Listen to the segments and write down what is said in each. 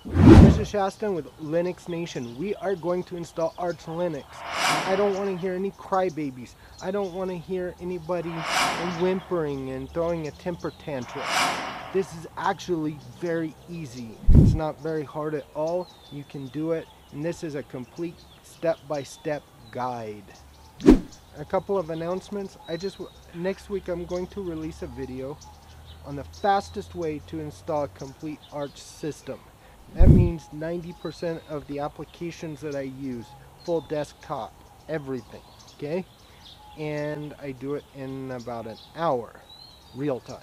This is Shastan with Linux Nation. We are going to install Arch Linux. I don't want to hear any crybabies. I don't want to hear anybody whimpering and throwing a temper tantrum. This is actually very easy. It's not very hard at all. You can do it, and this is a complete step-by-step guide. A couple of announcements. Next week I'm going to release a video on the fastest way to install a complete Arch system. That means 90% of the applications that I use, full desktop, everything, okay? And I do it in about an hour, real time.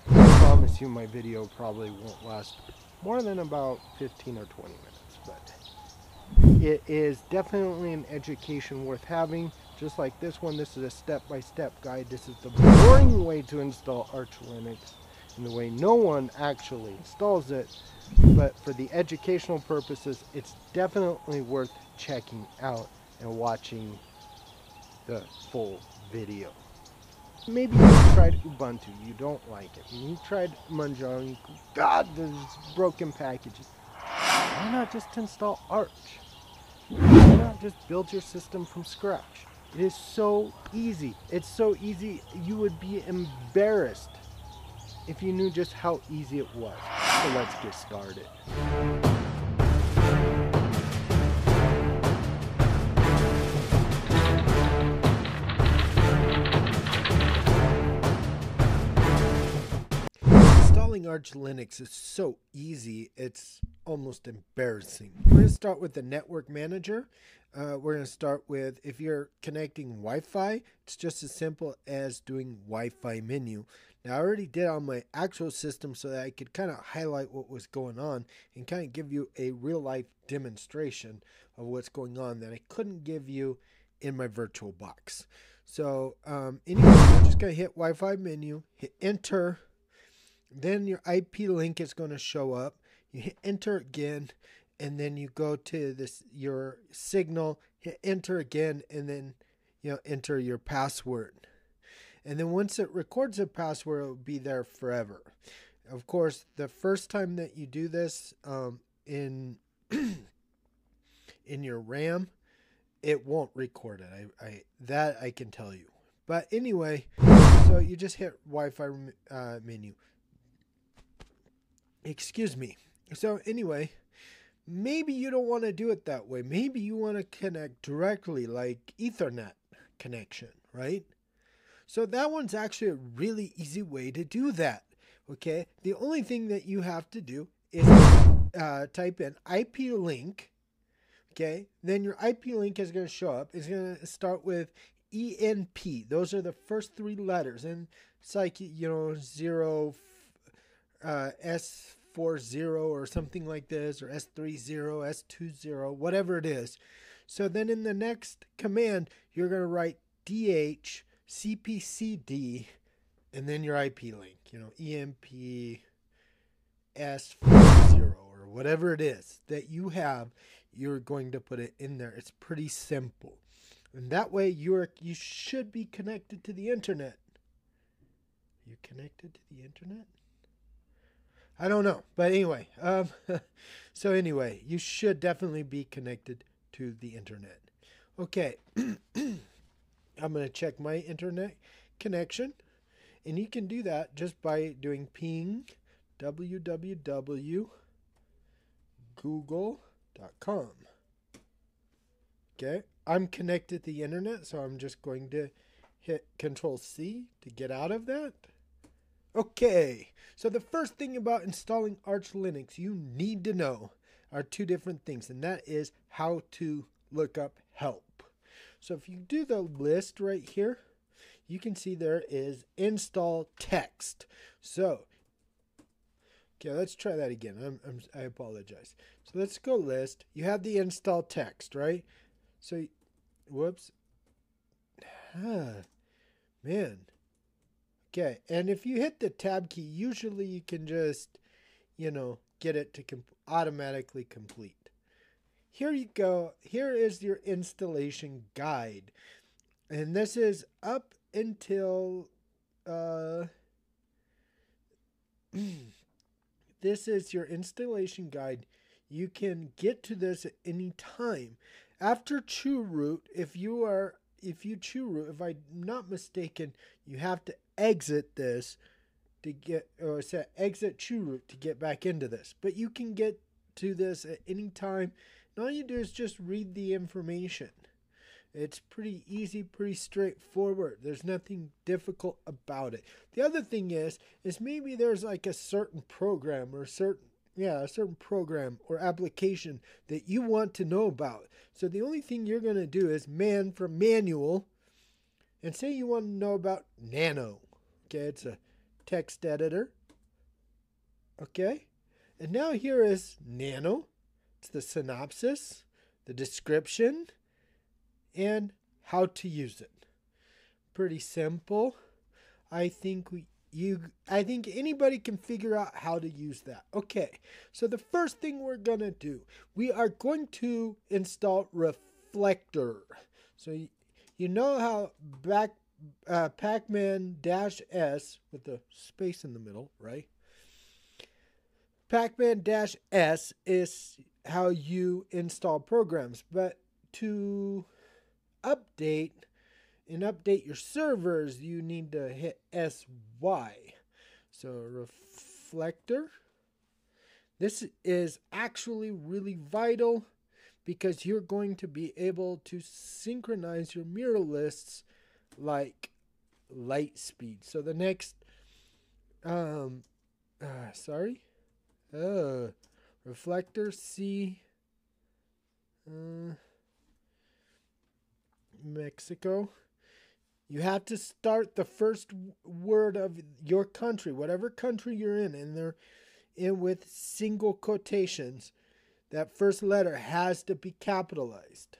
I promise you my video probably won't last more than about 15 or 20 minutes, but it is definitely an education worth having. Just like this one, this is a step-by-step guide. This is the boring way to install Arch Linux, and the way no one actually installs it. But for the educational purposes, it's definitely worth checking out and watching the full video. Maybe you tried Ubuntu, you don't like it. You tried Manjaro, God, there's broken packages. Why not just install Arch? Why not just build your system from scratch? It is so easy. It's so easy, you would be embarrassed if you knew just how easy it was. So let's get started. Installing Arch Linux is so easy, it's almost embarrassing. We're going to start with the network manager. We're going to start with, if you're connecting Wi-Fi, it's just as simple as doing Wi-Fi menu. Now, I already did on my actual system so that I could kind of highlight what was going on and kind of give you a real-life demonstration of what's going on that I couldn't give you in my virtual box. So, anyway, we're just going to hit Wi-Fi menu, hit enter, then your IP link is going to show up. You hit enter again, and then you go to your signal, hit enter again, and then enter your password. And then once it records a password, it will be there forever. Of course, the first time that you do this in your RAM, it won't record it. That I can tell you. But anyway, so you just hit Wi-Fi menu. Excuse me. So anyway, maybe you don't want to do it that way. Maybe you want to connect directly, like Ethernet connection, right? So that one's actually a really easy way to do that, okay? The only thing that you have to do is type in IP link, okay? Then your IP link is going to show up. It's going to start with ENP. Those are the first three letters. And it's like, 0, S40 or something like this, or S30, S20, whatever it is. So then in the next command, you're going to write DH CPCD and then your IP link, EMP S40 or whatever it is that you have, you're going to put it in there. It's pretty simple. And that way you should be connected to the internet. Are you connected to the internet? I don't know. But anyway, so anyway, you should definitely be connected to the internet. Okay. I'm going to check my internet connection, and you can do that just by doing ping www.google.com. Okay, I'm connected to the internet, so I'm just going to hit Control-C to get out of that. Okay, so the first thing about installing Arch Linux you need to know are two different things, and that is how to look up help. So if you do the list right here, you can see there is install text. So, okay, let's try that again. I apologize. So let's go list. You have the install text, right? So, whoops. Man. Okay, and if you hit the tab key, usually you can just, get it to automatically complete. Here you go. Here is your installation guide. And this is up until this is your installation guide you can get to this at any time. After chew root, if you chew root, if I'm not mistaken, you have to exit this to get, or say exit chew root to get back into this. But you can get to this at any time. And all you do is just read the information. It's pretty easy, pretty straightforward. There's nothing difficult about it. The other thing is maybe there's like a certain program or a certain program or application that you want to know about. So the only thing you're going to do is man from manual and say you want to know about Nano. Okay, it's a text editor. Okay, and now here is Nano. It's the synopsis, the description, and how to use it. Pretty simple. I think anybody can figure out how to use that. Okay, so the first thing we're gonna do, we are going to install Reflector. So you know how Pacman-S with the space in the middle, right? Pacman-S is how you install programs, but to update your servers, you need to hit SY. So Reflector. This is actually really vital because you're going to be able to synchronize your mirror lists like light speed. So the next Reflector C Mexico. You have to start the first word of your country, whatever country you're in, and they're in with single quotations. That first letter has to be capitalized.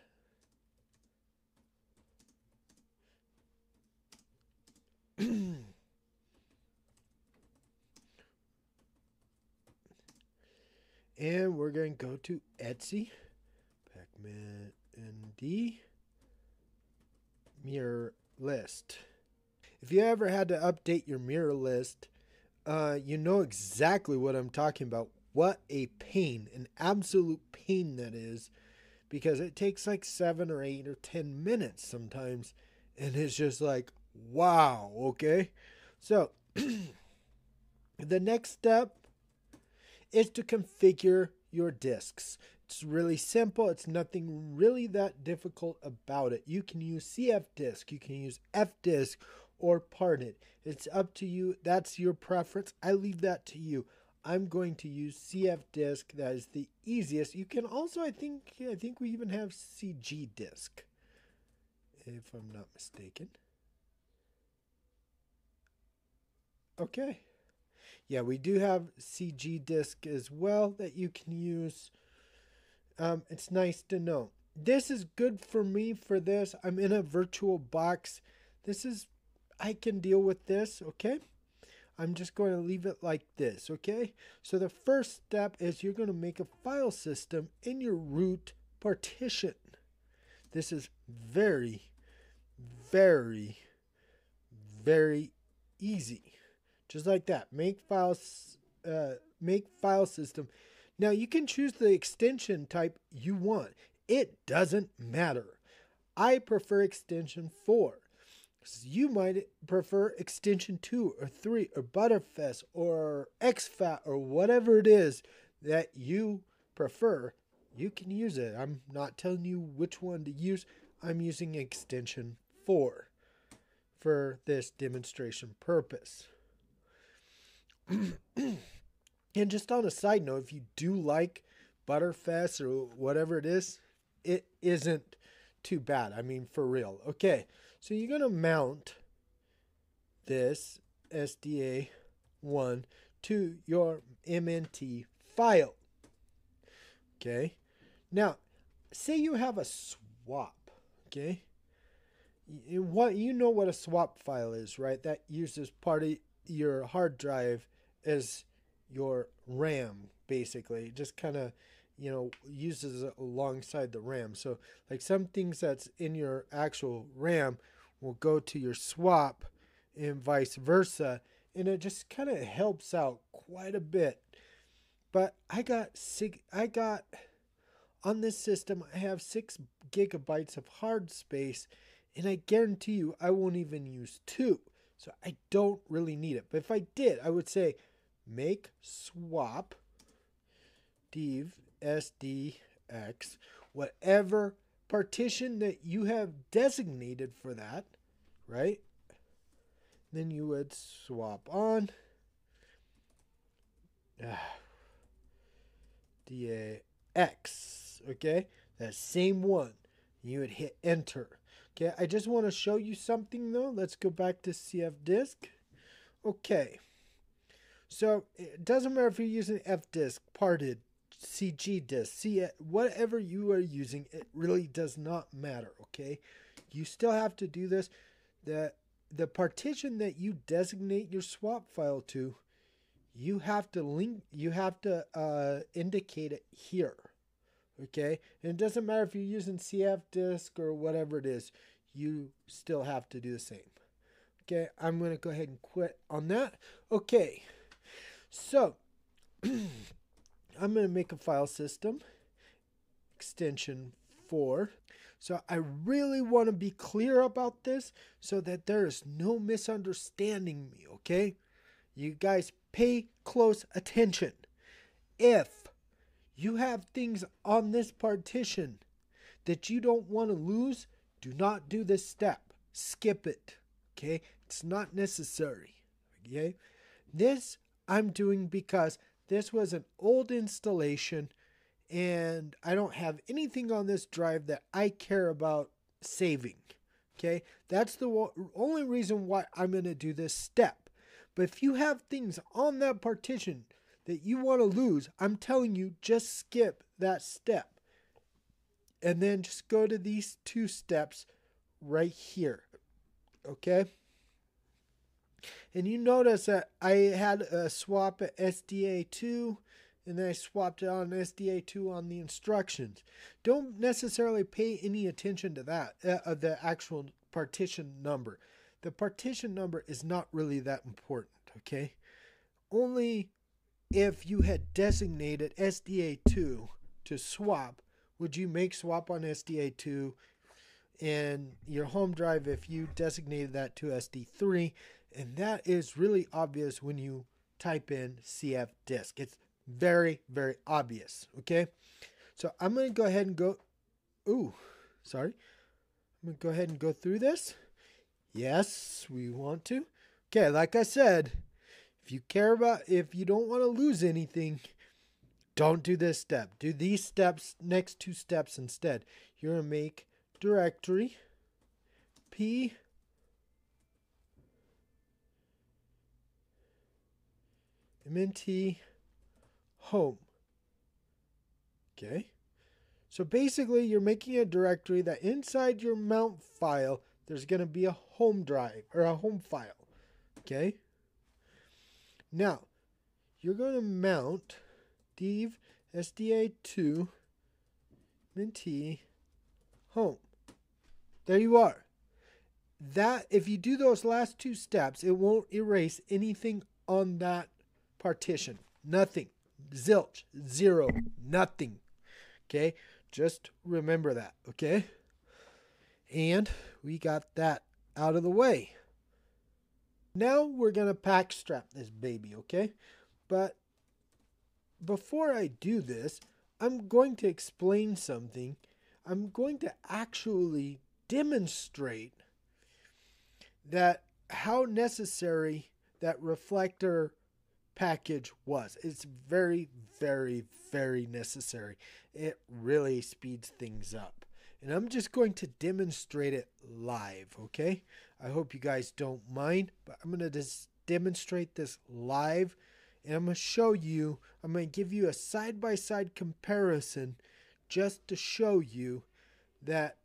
And we're going to go to Etsy, Pacman ND, mirror list. If you ever had to update your mirror list, you know exactly what I'm talking about. What a pain, an absolute pain that is, because it takes like 7 or 8 or 10 minutes sometimes, and it's just like, wow, okay? So, the next step is to configure your disks. It's really simple. It's nothing really that difficult about it. You can use CF disk, you can use F disk, or part it. It's up to you. That's your preference. I leave that to you. I'm going to use CF disk. That is the easiest. You can also, I think we even have CG disk, if I'm not mistaken. Okay. Yeah, we do have CG disk as well that you can use. It's nice to know. This is good for me for this. I'm in a virtual box. I can deal with this, okay? I'm just going to leave it like this, okay? So the first step is you're going to make a file system in your root partition. This is very, very, very easy. Just like that. Make file system. Now you can choose the extension type you want. It doesn't matter. I prefer extension 4. You might prefer extension 2 or 3 or Butterfest or XFAT or whatever it is that you prefer. You can use it. I'm not telling you which one to use. I'm using extension 4 for this demonstration purpose. And just on a side note, if you do like Butterfest or whatever it is, it isn't too bad. I mean, for real. Okay, so you're going to mount this SDA1 to your MNT file. Okay, now say you have a swap. Okay, you know what a swap file is, right? That uses part of your hard drive as your RAM, basically. It just kind of, uses it alongside the RAM. So like some things that's in your actual RAM will go to your swap and vice versa. And it just kind of helps out quite a bit But I got on this system, I have 6 gigabytes of hard space, and I guarantee you I won't even use 2. So I don't really need it. But if I did, I would say make swap div sdx, whatever partition that you have designated for that, right? Then you would swap on DAX, okay? That same one. You would hit enter. Okay, I just want to show you something though. Let's go back to CF disk. Okay. So it doesn't matter if you're using F disk, parted, CG disk, whatever you are using, it really does not matter, okay? You still have to do this. The partition that you designate your swap file to, you have to indicate it here. Okay? And it doesn't matter if you're using CF disk or whatever it is, you still have to do the same. Okay, I'm going to go ahead and quit on that. Okay, so I'm going to make a file system, extension 4. So I really want to be clear about this so that there is no misunderstanding me, okay? You guys pay close attention. If you have things on this partition that you don't want to lose, do not do this step. Skip it, okay? It's not necessary, okay? This I'm doing because this was an old installation and I don't have anything on this drive that I care about saving, okay? That's the only reason why I'm going to do this step. But if you have things on that partition that you want to lose, I'm telling you, just skip that step. And then just go to these 2 steps right here. Okay? And you notice that I had a swap at SDA2, and then I swapped it on SDA2 on the instructions. Don't necessarily pay any attention to that, the actual partition number. The partition number is not really that important, okay? Only if you had designated SDA2 to swap, would you make swap on SDA2 and your home drive if you designated that to SD3. And that is really obvious when you type in CF disk. It's very, very obvious, okay? So I'm going to go ahead and go, I'm going to go ahead and go through this. Yes, we want to. Okay, like I said, if you don't want to lose anything, don't do this step. Do these steps, next 2 steps instead. You're going to make directory P MNT home. Okay. So basically you're making a directory that inside your mount file there's going to be a home drive or a home file. Okay. Now you're going to mount div sda2 MNT home. There you are. That if you do those last 2 steps, it won't erase anything on that partition. Nothing. Zilch. Zero. Nothing. Okay? Just remember that. Okay? And we got that out of the way. Now we're going to pack strap this baby. Okay? But before I do this, I'm going to explain something. I'm going to actually demonstrate that how necessary that reflector package was. It's very, very, very necessary. It really speeds things up. And I'm just going to demonstrate it live, okay? I hope you guys don't mind, but I'm going to just demonstrate this live. And I'm going to show you, I'm going to give you a side-by-side comparison just to show you that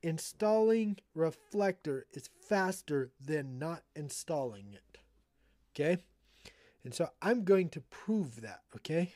installing reflector is faster than not installing it. Okay? And so I'm going to prove that, okay?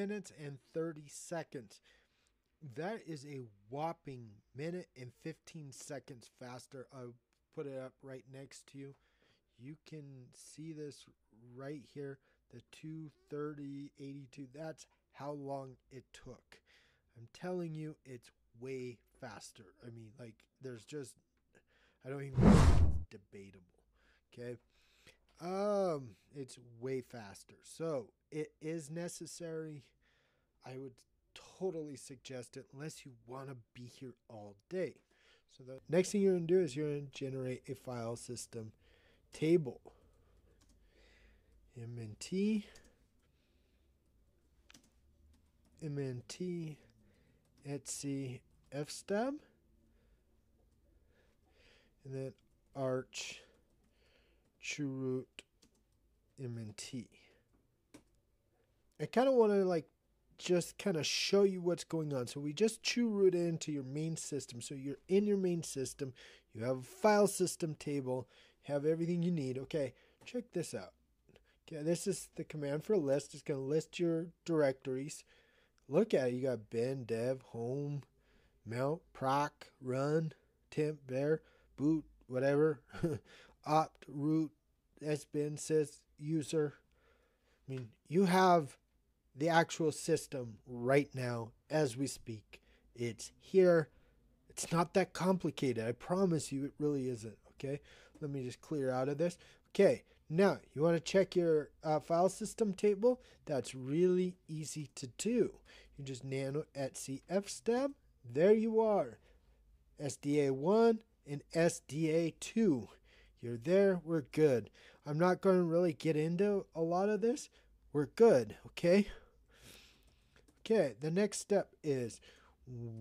minutes and 30 seconds. That is a whopping minute and 15 seconds faster. I'll put it up right next to you. You can see this right here, the 2:30:82. That's how long it took. I'm telling you, it's way faster. I mean, like, there's just, I don't even think it's debatable. Okay. It's way faster. So it is necessary. I would totally suggest it unless you want to be here all day. So the next thing you're going to do is you're going to generate a file system table. MNT etc fstab, and then arch chroot mnt. I kind of want to just kind of show you what's going on. So we just chroot into your main system. So you're in your main system, you have a file system table, you have everything you need. Okay, check this out. Okay, this is the command for a list. It's going to list your directories. Look at it. You got bin, dev, home, mount, proc, run, temp, var, boot, whatever, opt, root, sbin, sys, user. I mean, you have the actual system right now as we speak. It's here. It's not that complicated. I promise you it really isn't. Okay, let me just clear out of this. Okay, now you want to check your file system table. That's really easy to do. You just nano etc fstab. There you are. SDA1 and SDA2. You're there. We're good. I'm not going to really get into a lot of this. We're good. Okay. Okay. The next step is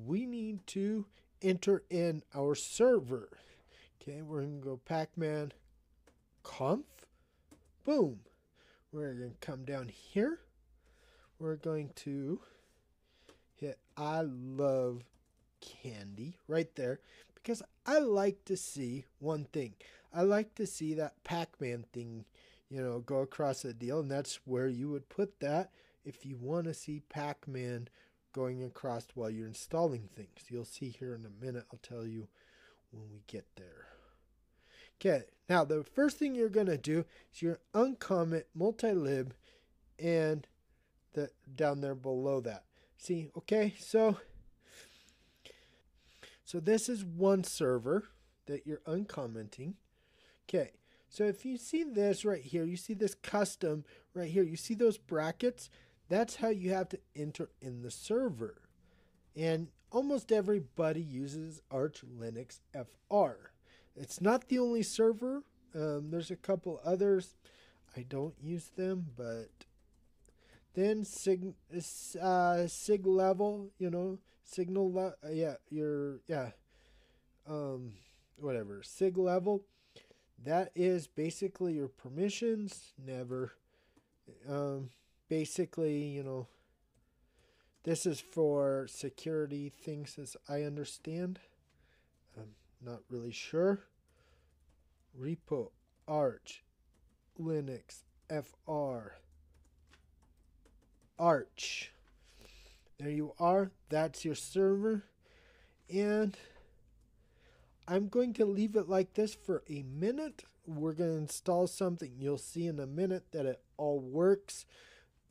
we need to enter in our server. Okay. We're going to go pacman conf. Boom. We're going to come down here. We're going to hit I love candy right there, because I like to see one thing. I like to see that Pac-Man thing, go across the deal, and that's where you would put that if you want to see Pac-Man going across while you're installing things. You'll see here in a minute. I'll tell you when we get there. Okay, now the first thing you're going to do is you're uncomment multilib and the down there below that. See, okay, so this is one server that you're uncommenting. Okay, so if you see this right here, you see this custom right here, you see those brackets? That's how you have to enter in the server. And almost everybody uses Arch Linux FR. It's not the only server. There's a couple others. I don't use them, but then sig level, signal, whatever, sig level. That is basically your permissions. Never, basically, this is for security things as I understand. I'm not really sure. Repo Arch Linux FR Arch. There you are. That's your server. And I'm going to leave it like this for a minute. We're going to install something. You'll see in a minute that it all works.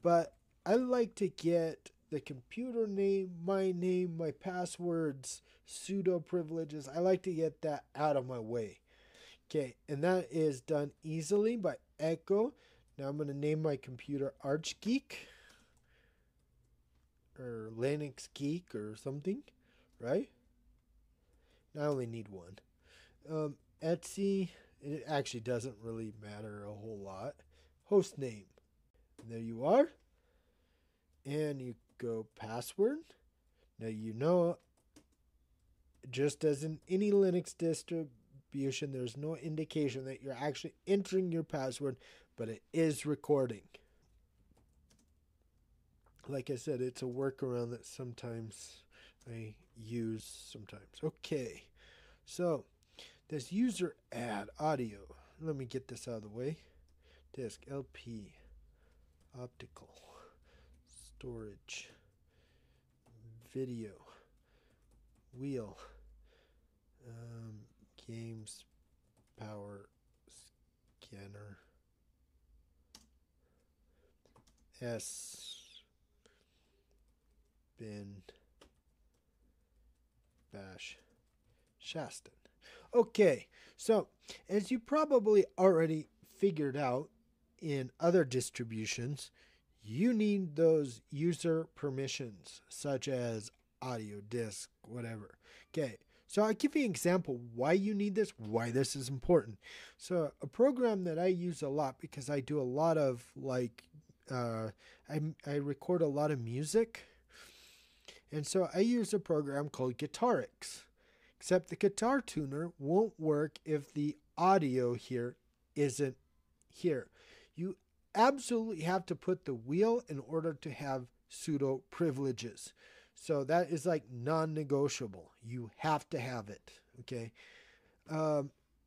But I like to get the computer name, my passwords, sudo privileges. I like to get that out of my way. Okay, and that is done easily by echo. Now I'm going to name my computer ArchGeek or Linux Geek or something, right? I only need one. Etsy, it actually doesn't really matter a whole lot. Host name. There you are. And you go password. Now just as in any Linux distribution, there's no indication that you're actually entering your password, but it is recording. Like I said, it's a workaround that sometimes I use sometimes. Okay, so this user add audio. Let me get this out of the way. Disk LP optical storage, video, wheel, games, power, scanner, S, bin, bash, Shaston. Okay, so as you probably already figured out in other distributions, you need those user permissions such as audio, disk, whatever. Okay, so I'll give you an example why you need this, why this is important. So a program that I use a lot because I do a lot of I record a lot of music. And so I use a program called Guitarix. Except the guitar tuner won't work if the audio here isn't here. You absolutely have to put the wheel in order to have pseudo privileges. So that is like non-negotiable. You have to have it. Okay.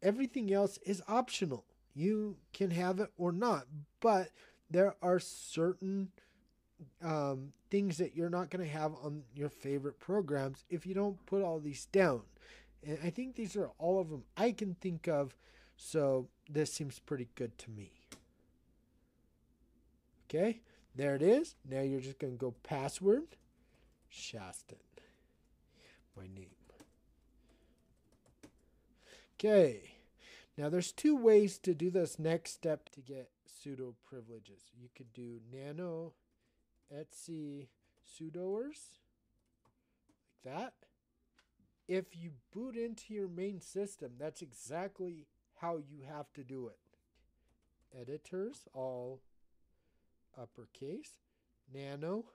Everything else is optional. You can have it or not, but there are certain things that you're not going to have on your favorite programs if you don't put all these down. And I think these are all of them I can think of, so this seems pretty good to me. Okay, there it is. Now you're just going to go password, Shaston, my name. Okay, now there's two ways to do this next step to get pseudo privileges. You could do nano etc sudoers like that. If you boot into your main system, that's exactly how you have to do it. Editors, all uppercase, nano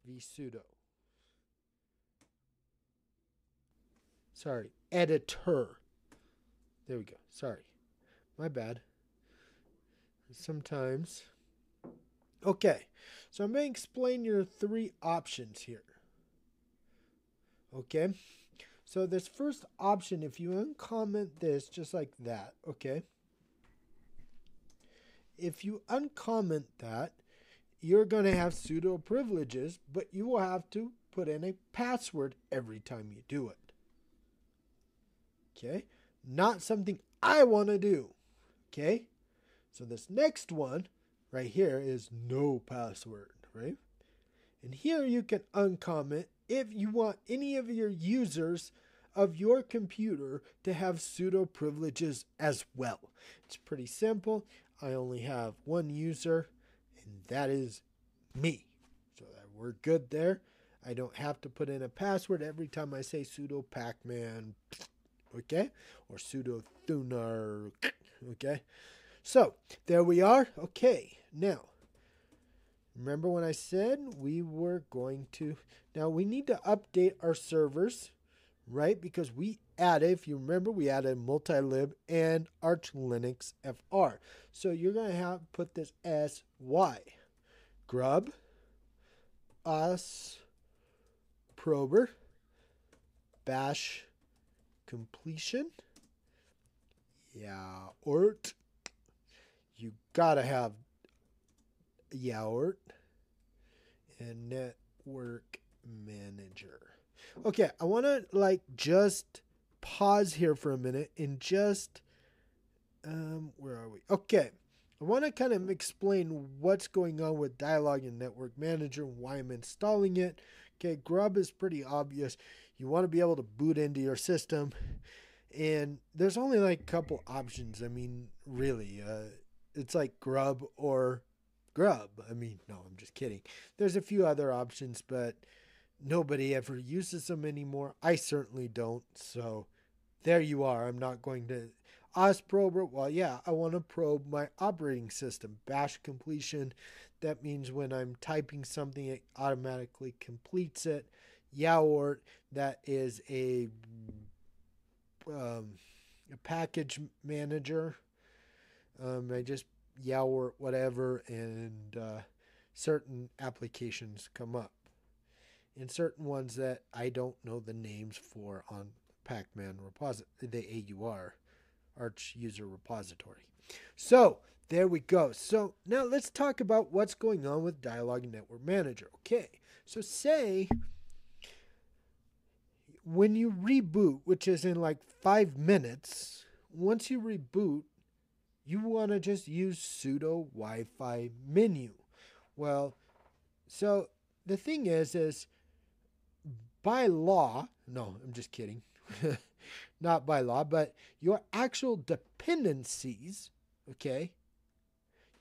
vsudo. Sorry, editor. There we go. Sorry, my bad. Sometimes. Okay, so I'm going to explain your three options here. Okay, so this first option, if you uncomment this just like that, okay, if you uncomment that, you're going to have pseudo privileges, but you will have to put in a password every time you do it. Okay, not something I want to do. Okay, so this next one right here is no password, right? And here you can uncomment if you want any of your users of your computer to have pseudo privileges as well. It's pretty simple. I only have one user, and that is me. So that we're good there. I don't have to put in a password every time I say sudo pacman, okay? Or sudo thunar, okay? So there we are. Okay, now remember when I said we were going to, now we need to update our servers, right? Because we added, if you remember, we added multilib and Arch Linux FR. So you're going to have to put this sy grub us prober bash completion yaort. You gotta have yaort and network manager. Okay, I want to just pause here for a minute and just where are we? Okay, I want to kind of explain what's going on with dialog and network manager and why I'm installing it. Okay, grub is pretty obvious. You want to be able to boot into your system, and there's only like a couple options. I mean, really, it's like grub or grub. I mean, no, I'm just kidding. There's a few other options, but nobody ever uses them anymore. I certainly don't. So there you are. I'm not going to probe. Well, yeah, I want to probe my operating system. Bash completion. That means when I'm typing something, it automatically completes it. Yaort, that is a package manager. I just yaort whatever, and certain applications come up. And certain ones that I don't know the names for on Pacman repository, the AUR, Arch user repository. So there we go. So now let's talk about what's going on with Dialog Network Manager. Okay, so say when you reboot, which is in like 5 minutes, once you reboot, you want to just use sudo Wi-Fi menu. Well, so the thing is by law, no, I'm just kidding. Not by law, but your actual dependencies, okay,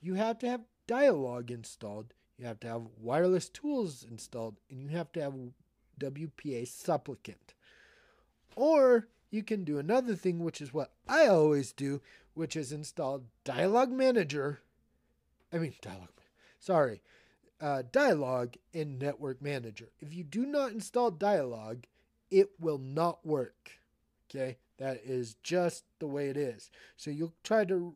you have to have Dialog installed, you have to have wireless tools installed, and you have to have WPA supplicant. Or you can do another thing, which is what I always do, which is install Dialog in Network Manager. If you do not install Dialog, it will not work. Okay, that is just the way it is. So you'll try to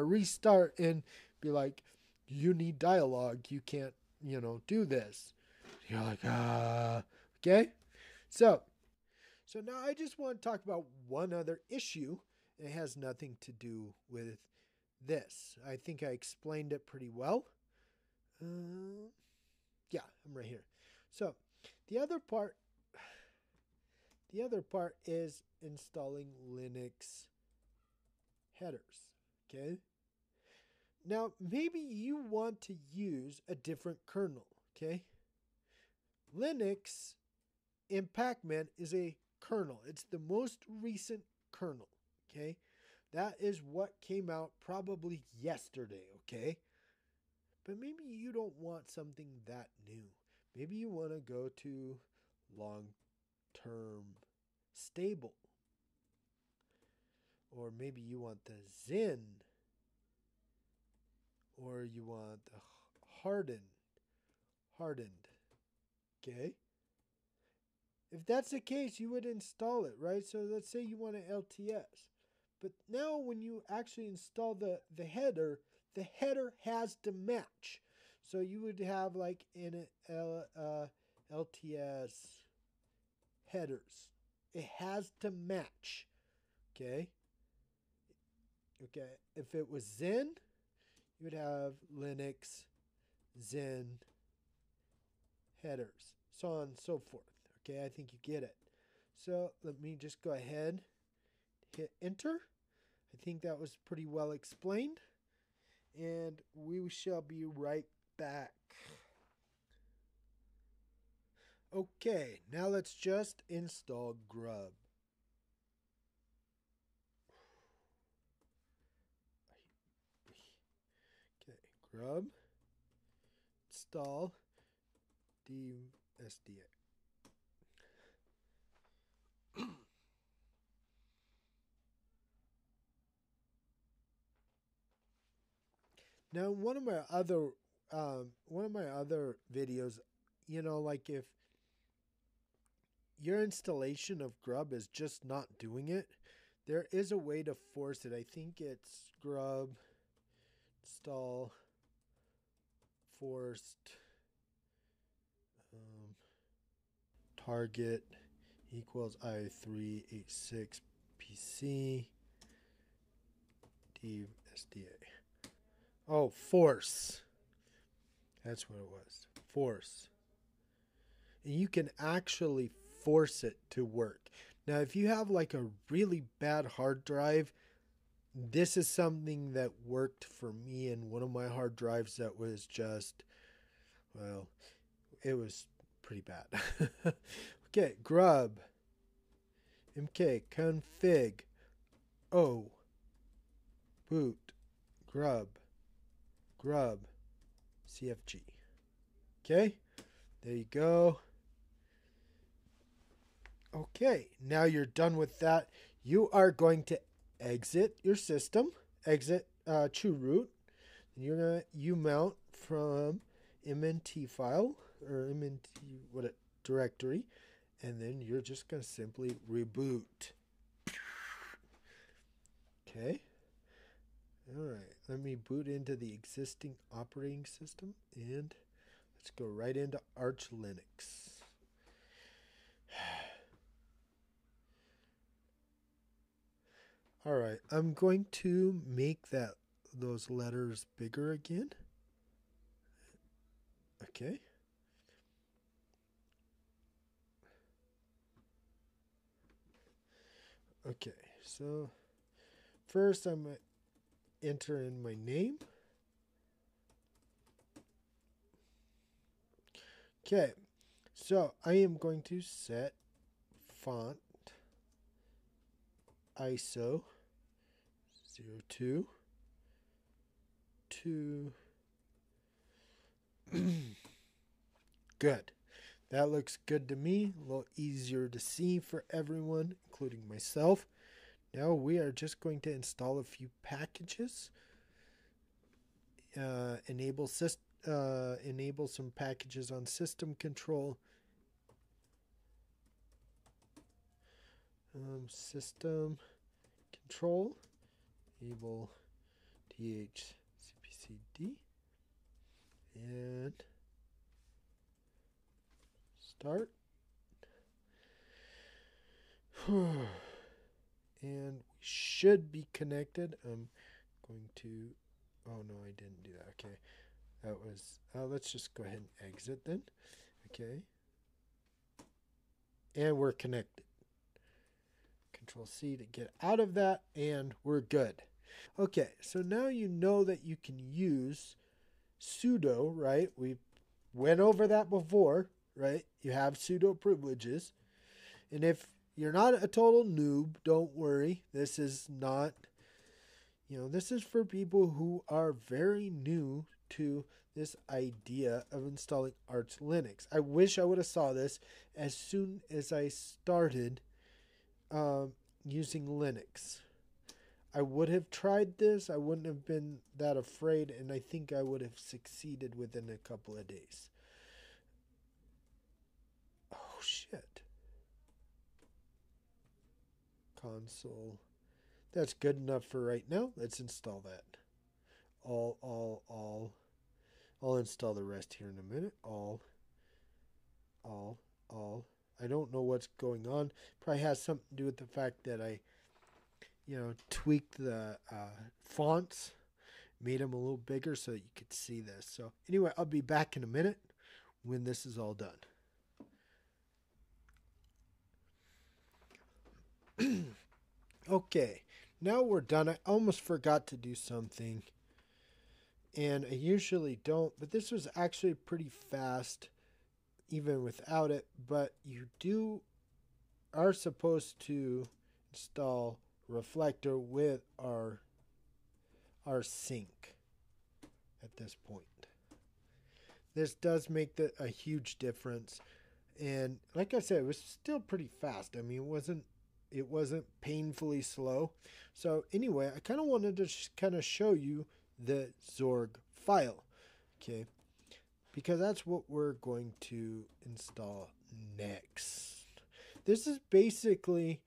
restart and be like, you need Dialog. You can't, do this. You're like, okay. So now I just want to talk about one other issue. It has nothing to do with this. I think I explained it pretty well. Yeah, I'm right here. So the other part is installing Linux headers. Okay. Now maybe you want to use a different kernel. Okay. Linux in Pac-Man is a kernel. It's the most recent kernel. Okay. That is what came out probably yesterday. Okay. But maybe you don't want something that new. Maybe you want to go to long-term stable. Or maybe you want the Zen. Or you want the hardened. Okay? If that's the case, you would install it, right? So let's say you want an LTS. But now when you actually install the header, the header has to match. So you would have like in LTS headers. It has to match. Okay? Okay. If it was Zen, you would have Linux, Zen, headers, so on and so forth. Okay, I think you get it. So let me just go ahead, hit enter. I think that was pretty well explained. And we shall be right back. Okay, now let's just install Grub. Okay, Grub, install DSDA. Now, one of my other videos, like if your installation of Grub is just not doing it, there is a way to force it. I think it's Grub install forced target equals i386 PC DSDA. Oh, force. That's what it was. Force. And you can actually force it to work. Now, if you have like a really bad hard drive, this is something that worked for me in one of my hard drives that was just, well, it was pretty bad. Okay, grub. MK config. O. Boot. Grub. CFG. Okay, there you go. Okay, now you're done with that. You are going to exit your system, exit root, and you're gonna umount from mnt file or mnt directory, and then you're just gonna simply reboot. Okay. All right, let me boot into the existing operating system, and let's go right into Arch Linux. All right, I'm going to make those letters bigger again. Okay. Okay, so first I'm going to enter in my name. Okay, so I am going to set font ISO 02 to good. That looks good to me. A little easier to see for everyone, including myself. Now we are just going to install a few packages. Enable some packages on system control. System control. Enable DHCPCD. And start. And we should be connected. I'm going to, oh no, I didn't do that. Okay. That was, let's just go ahead and exit then. Okay. And we're connected. Control C to get out of that, and we're good. Okay, so now you know that you can use sudo, right? We went over that before, right? You have sudo privileges. And if you're not a total noob, don't worry. This is not, this is for people who are very new to this idea of installing Arch Linux. I wish I would have saw this as soon as I started using Linux. I would have tried this. I wouldn't have been that afraid, and I think I would have succeeded within a couple of days. Oh, shit. Console. That's good enough for right now. Let's install that. All. I'll install the rest here in a minute. All. I don't know what's going on. Probably has something to do with the fact that I, tweaked the fonts, made them a little bigger so that you could see this. So anyway, I'll be back in a minute when this is all done. Okay, now we're done. I almost forgot to do something, and I usually don't, but this was actually pretty fast even without it. But you are supposed to install Reflector with our sync at this point. This does make a huge difference, and like I said, it was still pretty fast. I mean, it wasn't painfully slow. So anyway, I kind of wanted to kind of show you the Zorg file, okay? Because that's what we're going to install next. This is basically,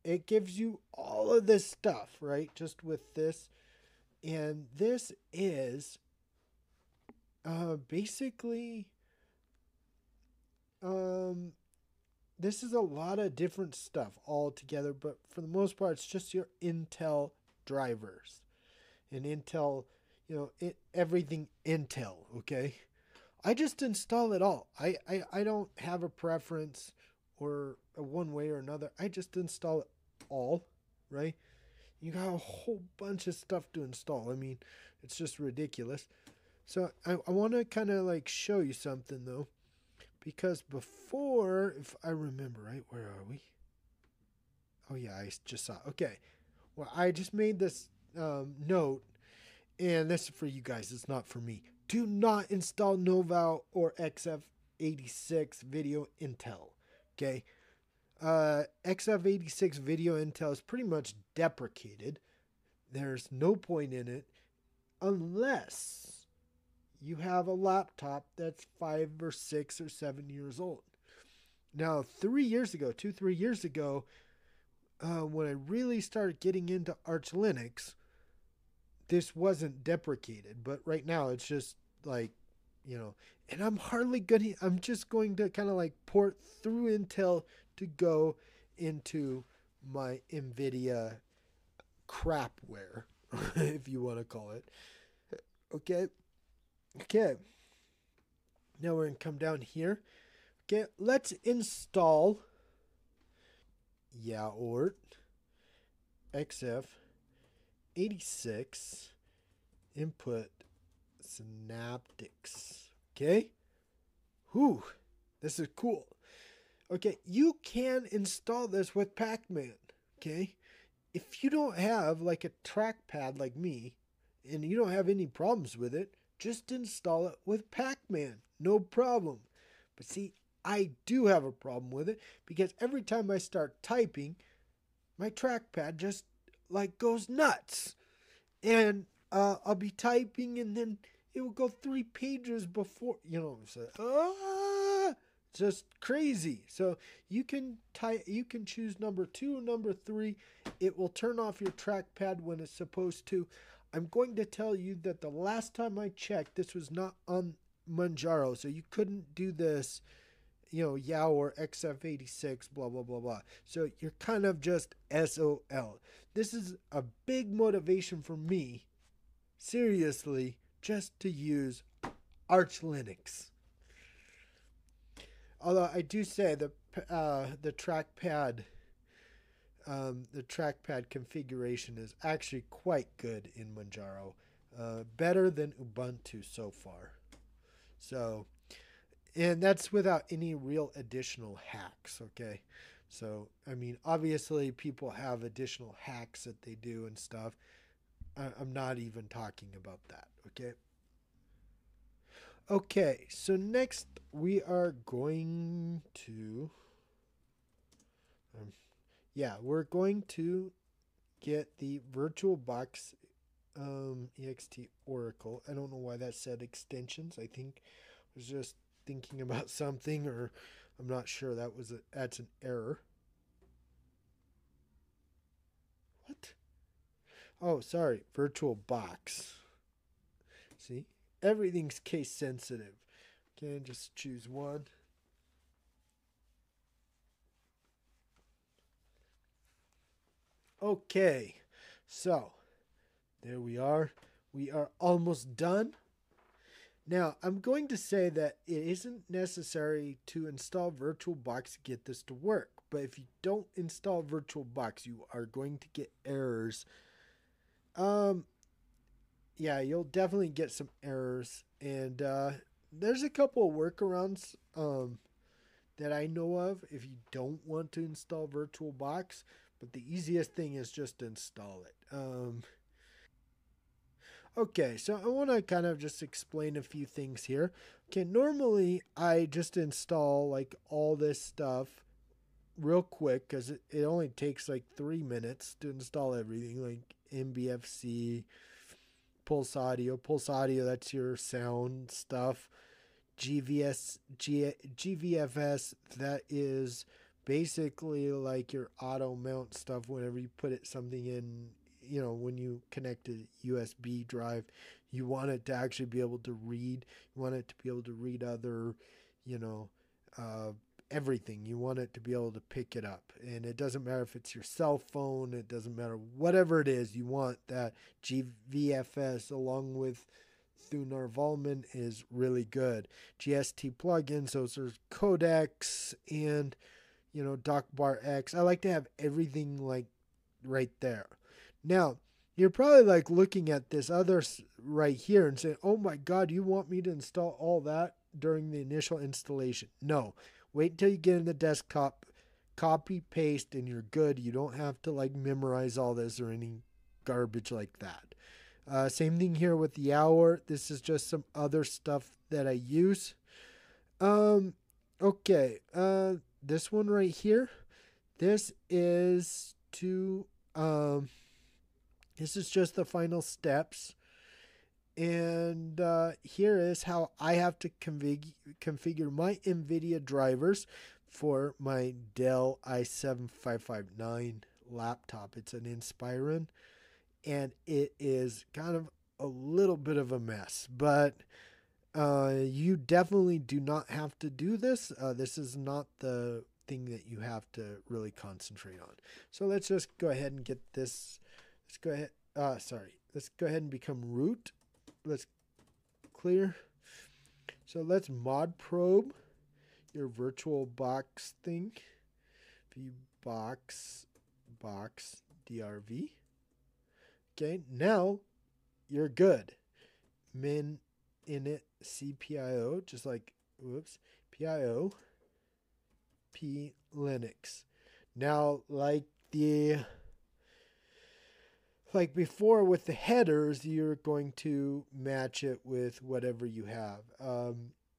it gives you all of this stuff, right? Just with this. And this is basically, this is a lot of different stuff all together, but for the most part, it's just your Intel drivers and Intel, everything Intel, okay? I just install it all. I don't have a preference or a one way or another. I just install it all, right? You got a whole bunch of stuff to install. I mean, it's just ridiculous. So I want to kind of like show you something though. Because before, if I remember right, where are we? Oh yeah, I just saw. Okay. Well, I just made this note, and this is for you guys. It's not for me. Do not install Noval or XF86 Video Intel. Okay. XF86 Video Intel is pretty much deprecated. There's no point in it unless you have a laptop that's 5 or 6 or 7 years old. Now, 3 years ago, 3 years ago, when I really started getting into Arch Linux, this wasn't deprecated. But right now, it's just like, and I'm just going to kind of like port through Intel to go into my NVIDIA crapware, if you want to call it. Okay. Okay. Now we're going to come down here. Okay, let's install Yaort XF86 input synaptics. Okay. Whew. This is cool. Okay, you can install this with Pac-Man. Okay. If you don't have like a trackpad like me and you don't have any problems with it, just install it with Pac-Man. No problem. But see, I do have a problem with it because every time I start typing, my trackpad just like goes nuts. And I'll be typing and then it will go 3 pages before, so, just crazy. So you can choose number 2, number 3. It will turn off your trackpad when it's supposed to. I'm going to tell you that the last time I checked, this was not on Manjaro, so you couldn't do this, Yao or XF86, blah, blah, blah, blah. So you're kind of just SOL. This is a big motivation for me, seriously, just to use Arch Linux. Although I do say the trackpad configuration is actually quite good in Manjaro, better than Ubuntu so far. So, and that's without any real additional hacks. Okay, so I mean, obviously people have additional hacks that they do and stuff. I'm not even talking about that. Okay. Okay, so next we are going to, we're going to get the VirtualBox ext Oracle. I don't know why that said extensions. I think I was just thinking about something, or I'm not sure. That's an error. What? Oh, sorry, VirtualBox. See, everything's case sensitive. Okay, just choose one. Okay, so there we are. We are almost done. Now, I'm going to say that it isn't necessary to install VirtualBox to get this to work. But if you don't install VirtualBox, you are going to get errors. Yeah, you'll definitely get some errors. And there's a couple of workarounds that I know of if you don't want to install VirtualBox. But the easiest thing is just install it. Okay, so I want to kind of just explain a few things here. Okay, normally I just install like all this stuff real quick because it only takes like 3 minutes to install everything, like MBFC, Pulse Audio. Pulse Audio, that's your sound stuff. GVFS, that is basically like your auto mount stuff whenever you put something in, when you connect a USB drive, you want it to actually be able to read. You want it to be able to read other, you know, everything. You want it to be able to pick it up. And it doesn't matter if it's your cell phone, it doesn't matter whatever it is, you want that GVFS along with Thunar Volman is really good. GST plugins, those are codecs and, DocBar X. I like to have everything like right there. Now, you're probably like looking at this other right here and saying, oh my God, you want me to install all that during the initial installation? No, wait until you get in the desktop, copy, paste, and you're good. You don't have to like memorize all this or any garbage like that. Same thing here with the hour. This is just some other stuff that I use. Okay. This one right here. This is to this is just the final steps. And here is how I have to configure my NVIDIA drivers for my Dell i7-5559 laptop. It's an Inspiron, and it is kind of a little bit of a mess, but you definitely do not have to do this. This is not the thing that you have to really concentrate on. So let's just go ahead and get this let's go ahead. Sorry. Let's go ahead and become root. Let's clear. So let's mod probe your virtual box thing. vbox drv. Okay, now you're good. Min init cpio, just like pio p Linux. Now, like before with the headers, you're going to match it with whatever you have.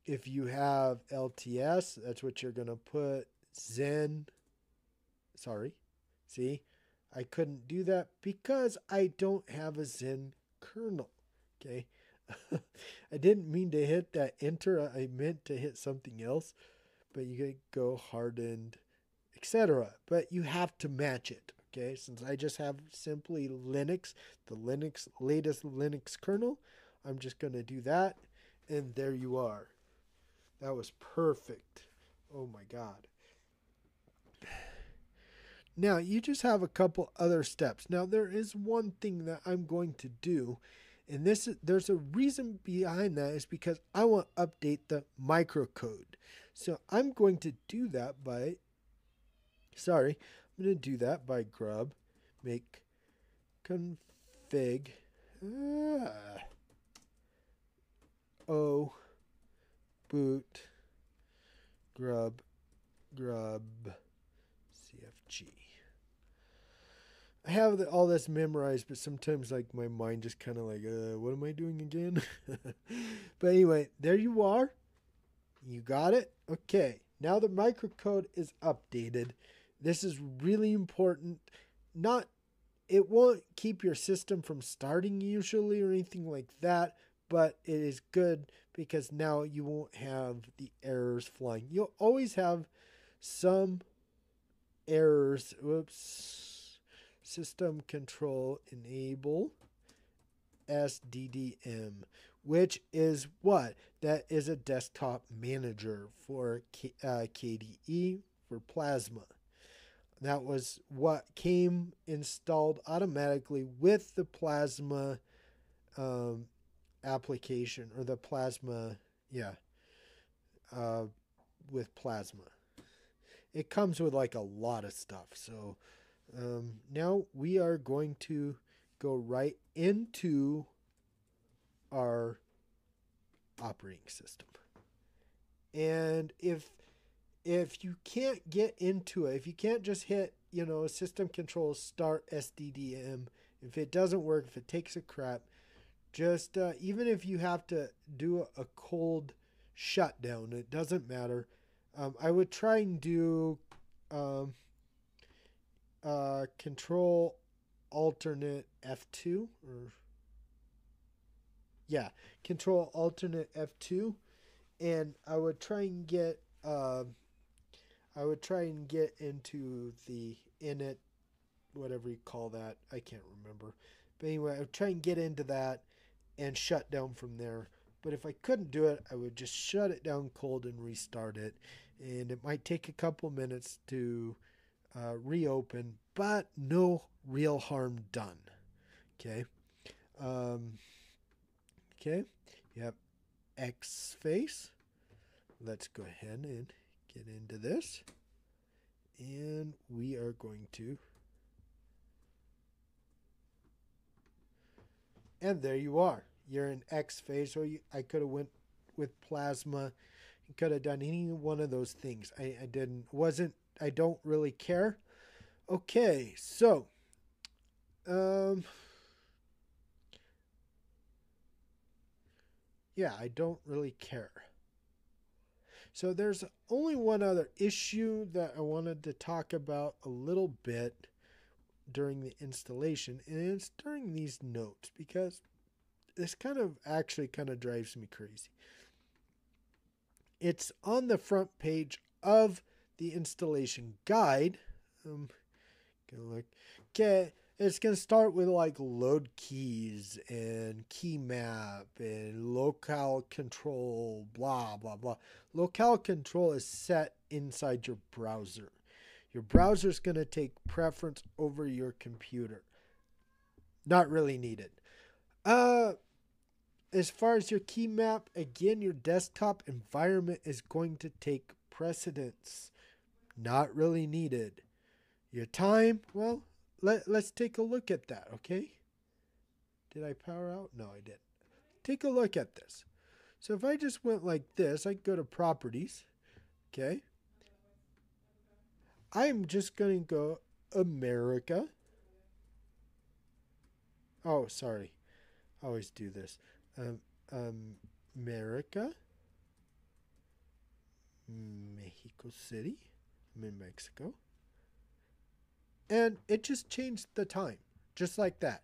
If you have LTS, that's what you're going to put. Zen. Sorry. See, I couldn't do that because I don't have a Zen kernel. Okay. I didn't mean to hit that enter. I meant to hit something else. But you could go hardened, etc. But you have to match it. Okay, since I just have simply Linux, the latest Linux kernel, I'm just going to do that. And there you are. That was perfect. Oh my God. Now, you just have a couple other steps. Now, there is one thing that I'm going to do. And there's a reason behind that, is because I want to update the microcode. So I'm going to do that by, I'm going to do that by grub make config o boot grub cfg. I have all this memorized, but sometimes like my mind just kind of like, what am I doing again? But anyway, there you are. You got it? Okay. Now the microcode is updated. This is really important. It won't keep your system from starting usually or anything like that, but it is good because now you won't have the errors flying. You'll always have some errors. Whoops. System control enable SDDM, which is what? That is a desktop manager for KDE for Plasma. That was what came installed automatically with the Plasma application, or the Plasma, with Plasma. It comes with like a lot of stuff. So now we are going to go right into our operating system. And if you can't get into it, if you can't just hit, system control start SDDM, if it doesn't work, if it takes a crap, just even if you have to do a cold shutdown, it doesn't matter. I would try and do control alternate F2 control alternate F2, and I would try and get into the init, whatever you call that. I can't remember. But anyway, I would try and get into that and shut down from there. But if I couldn't do it, I would just shut it down cold and restart it. And it might take a couple minutes to reopen, but no real harm done. Okay. Okay. Yep. X face. Let's go ahead and get into this. And we are going to. And there you are. You're in X phase, or I could have went with Plasma. You could have done any one of those things. I don't really care. Okay, so I don't really care. So there's only one other issue that I wanted to talk about a little bit during the installation, and it's during these notes, because this kind of drives me crazy. It's on the front page of the installation guide. It's going to start with like load keys and key map and locale control, blah, blah, blah. Locale control is set inside your browser. Your browser is going to take preference over your computer. Not really needed. Uh, as far as your key map, again, your desktop environment is going to take precedence. Not really needed. Your time, well, let's take a look at that, okay? Did I power out? No, I didn't. Take a look at this. So if I just went like this, I could go to properties, okay? I'm just going to go America. Oh, sorry. I always do this. America. Mexico City. I'm in Mexico. And it just changed the time. Just like that.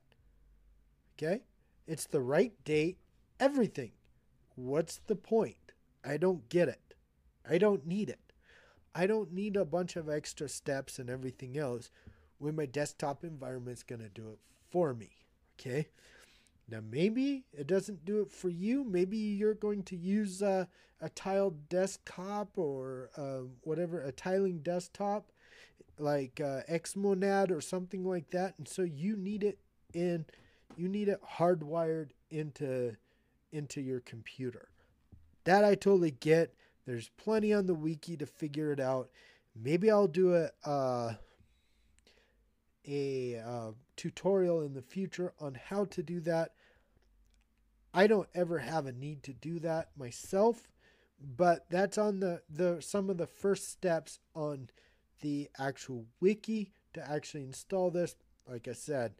Okay? It's the right date. Everything. What's the point? I don't get it. I don't need it. I don't need a bunch of extra steps and everything else when my desktop environment's going to do it for me. Okay? Now, maybe it doesn't do it for you. Maybe you're going to use a tiled desktop or whatever, a tiling desktop like Xmonad or something like that. And so you need it hardwired into your computer. That I totally get. There's plenty on the wiki to figure it out. Maybe I'll do a tutorial in the future on how to do that. I don't ever have a need to do that myself, but that's on the some of the first steps on the actual wiki to actually install this. Like I said,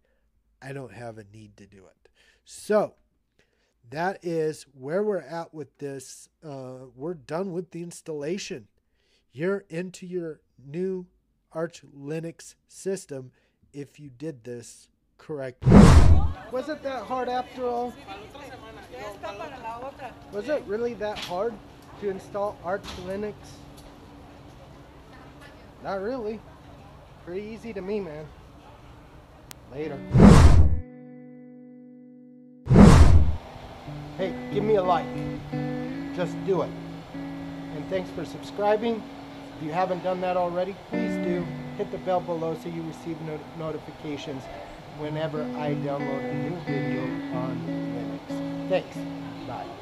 I don't have a need to do it. So that is where we're at with this. We're done with the installation. You're into your new Arch Linux system if you did this correctly. Was it that hard after all? Was it really that hard to install Arch Linux? Not really. Pretty easy to me, man. Later. Hey, give me a like. Just do it. And thanks for subscribing. If you haven't done that already, please do. Hit the bell below so you receive notifications whenever I download a new video on Linux. Thanks. Bye.